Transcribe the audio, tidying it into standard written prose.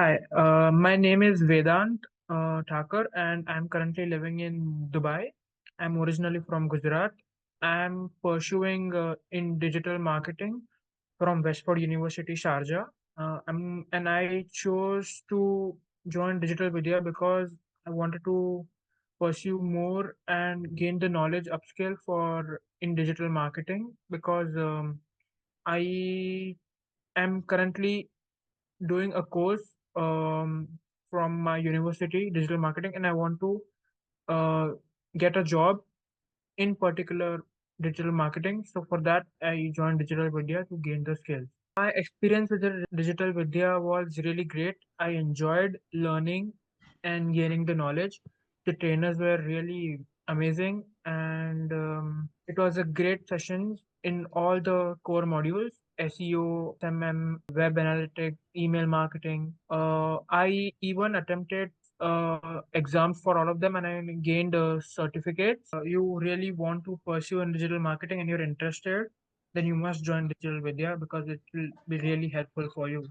Hi, my name is Vedant Thakar, and I'm currently living in Dubai. I'm originally from Gujarat. I'm pursuing in digital marketing from Westford University, Sharjah. And I chose to join Digital Vidya because I wanted to pursue more and gain the knowledge upskill for in digital marketing because I am currently doing a course from my university, digital marketing, and I want to uh, get a job in particular digital marketing. So for that, I joined Digital Vidya to gain the skills. My experience with the Digital Vidya was really great. I enjoyed learning and gaining the knowledge. The trainers were really amazing, and it was a great session in all the core modules: SEO, SMM, web analytics, email marketing. I even attempted exams for all of them, and I gained certificates. You really want to pursue in digital marketing and you're interested, then you must join Digital Vidya because it will be really helpful for you.